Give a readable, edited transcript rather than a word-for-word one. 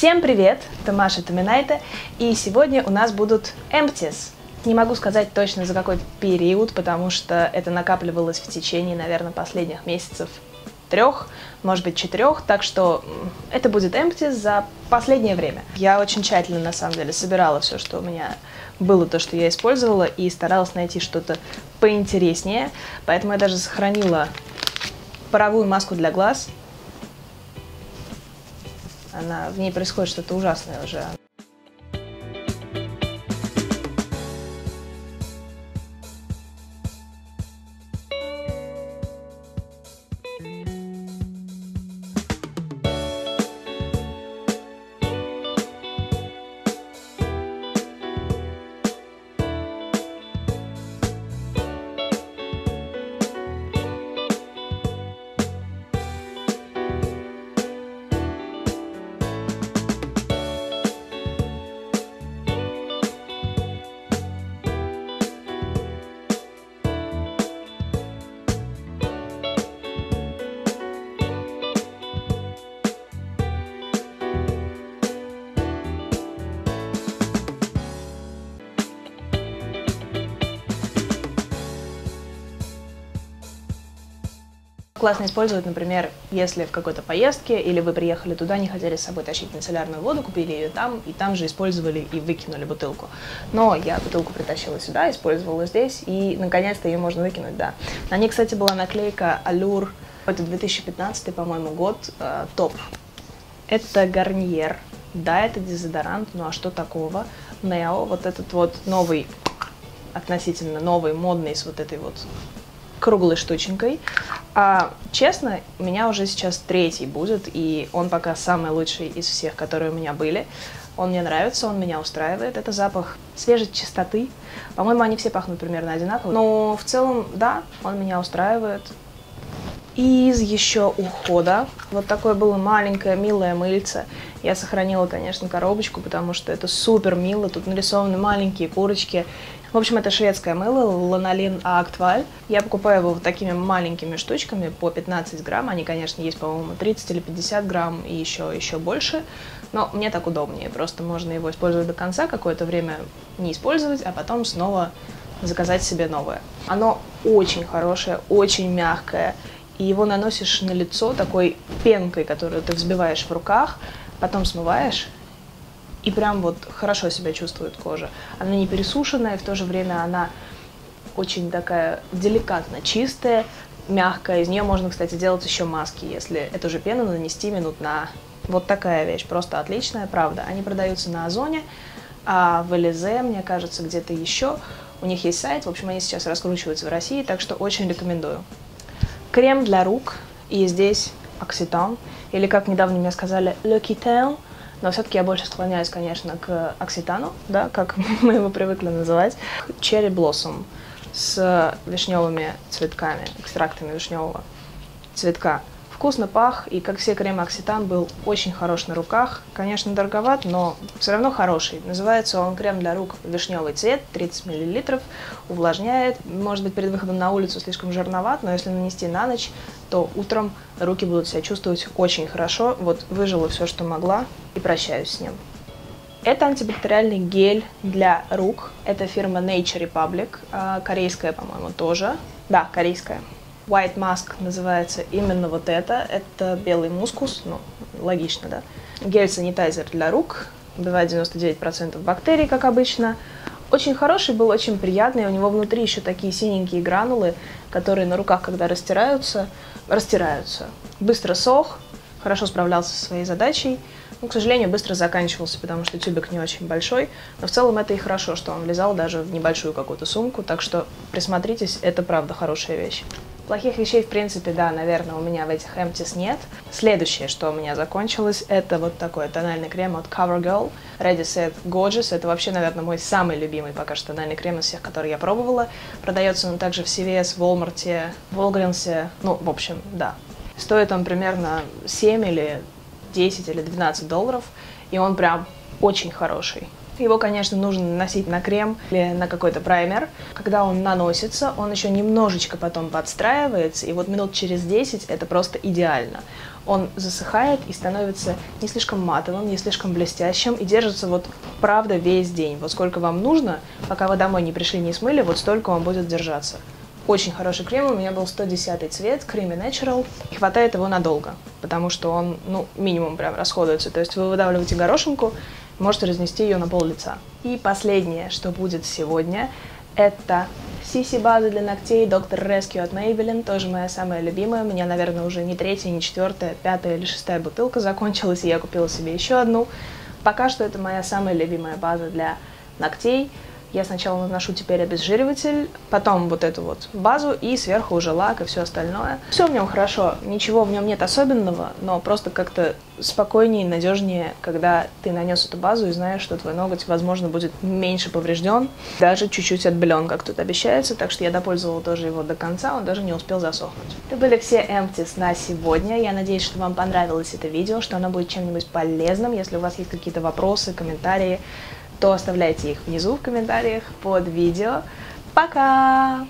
Всем привет! Это Маша Томинайте, и сегодня у нас будут empties. Не могу сказать точно за какой период, потому что это накапливалось в течение, наверное, последних месяцев 3, может быть 4, так что это будет empties за последнее время. Я очень тщательно, на самом деле, собирала все, что у меня было, то, что я использовала, и старалась найти что-то поинтереснее, поэтому я даже сохранила паровую маску для глаз. В ней происходит что-то ужасное уже. Классно использовать, например, если в какой-то поездке или вы приехали туда, не хотели с собой тащить мицеллярную воду, купили ее там, и там же использовали и выкинули бутылку. Но я бутылку притащила сюда, использовала здесь, и наконец-то ее можно выкинуть, да. На ней, кстати, была наклейка Allure, это 2015, по-моему, год, топ. Это Garnier, да, это дезодорант, ну а что такого? Neo, вот этот вот новый, относительно новый, модный, с вот этой вот круглой штученькой. Честно, у меня уже сейчас 3-й будет, и он пока самый лучший из всех, которые у меня были. Он мне нравится, он меня устраивает. Это запах свежей чистоты. По-моему, они все пахнут примерно одинаково. Но в целом, да, он меня устраивает. Из еще ухода. Вот такое было маленькое, милое мыльце. Я сохранила, конечно, коробочку, потому что это супер мило. Тут нарисованы маленькие курочки. В общем, это шведское мыло Lanolin Actual. Я покупаю его вот такими маленькими штучками по 15 грамм. Они, конечно, есть, по-моему, 30 или 50 грамм и еще больше. Но мне так удобнее. Просто можно его использовать до конца, какое-то время не использовать, а потом снова заказать себе новое. Оно очень хорошее, очень мягкое. И его наносишь на лицо такой пенкой, которую ты взбиваешь в руках, потом смываешь. И прям вот хорошо себя чувствует кожа. Она не пересушенная, и в то же время она очень такая деликатно чистая, мягкая. Из нее можно, кстати, делать еще маски, если эту же пену нанести минут на... Вот такая вещь, просто отличная, правда. Они продаются на Озоне, а в Элизе, мне кажется, где-то еще. У них есть сайт, в общем, они сейчас раскручиваются в России, так что очень рекомендую. Крем для рук, и здесь Occitan, или, как недавно мне сказали, L'Occitane. Но все-таки я больше склоняюсь, конечно, к Окситану, да, как мы его привыкли называть. Cherry Blossom с вишневыми цветками, экстрактами вишневого цветка. Вкусно пах, и, как все кремы Окситан, был очень хорош на руках. Конечно, дороговат, но все равно хороший. Называется он крем для рук вишневый цвет, 30 мл, увлажняет. Может быть, перед выходом на улицу слишком жирноват, но если нанести на ночь, то утром руки будут себя чувствовать очень хорошо. Вот выжила все, что могла, и прощаюсь с ним. Это антибактериальный гель для рук. Это фирма Nature Republic, корейская, по-моему, тоже. Да, корейская. White Mask называется именно вот это. Это белый мускус, ну, логично, да. Гель-санитайзер для рук. Убивает 99% бактерий, как обычно. Очень хороший был, очень приятный. У него внутри еще такие синенькие гранулы, которые на руках, когда растираются. Быстро сох, хорошо справлялся со своей задачей. Но, к сожалению, быстро заканчивался, потому что тюбик не очень большой. Но в целом это и хорошо, что он влезал даже в небольшую какую-то сумку. Так что присмотритесь, это правда хорошая вещь. Плохих вещей, в принципе, да, наверное, у меня в этих empties нет. Следующее, что у меня закончилось, это вот такой тональный крем от CoverGirl Ready Set Gorgeous. Это вообще, наверное, мой самый любимый пока что тональный крем из всех, которые я пробовала. Продается он также в CVS, в Walmart, в Walgreens, ну, в общем, да. Стоит он примерно 7 или 10 или 12 долларов, и он прям очень хороший. Его, конечно, нужно наносить на крем или на какой-то праймер. Когда он наносится, он еще немножечко потом подстраивается, и вот минут через 10 это просто идеально. Он засыхает и становится не слишком матовым, не слишком блестящим, и держится вот правда весь день. Вот сколько вам нужно, пока вы домой не пришли, не смыли, вот столько он будет держаться. Очень хороший крем, у меня был 110 цвет, Creamy Natural, и хватает его надолго, потому что он, ну, минимум прям расходуется. То есть вы выдавливаете горошинку, можете разнести ее на пол лица. И последнее, что будет сегодня, это CC-база для ногтей Dr. Rescue от Maybelline, тоже моя самая любимая. У меня, наверное, уже не третья, не четвертая, пятая или шестая бутылка закончилась, и я купила себе еще одну. Пока что это моя самая любимая база для ногтей. Я сначала наношу теперь обезжириватель, потом вот эту вот базу и сверху уже лак и все остальное. Все в нем хорошо, ничего в нем нет особенного, но просто как-то спокойнее и надежнее, когда ты нанес эту базу и знаешь, что твой ноготь, возможно, будет меньше поврежден, даже чуть-чуть отбелен, как тут обещается, так что я допользовала тоже его до конца, он даже не успел засохнуть. Это были все empties на сегодня. Я надеюсь, что вам понравилось это видео, что оно будет чем-нибудь полезным. Если у вас есть какие-то вопросы, комментарии, то оставляйте их внизу в комментариях под видео. Пока!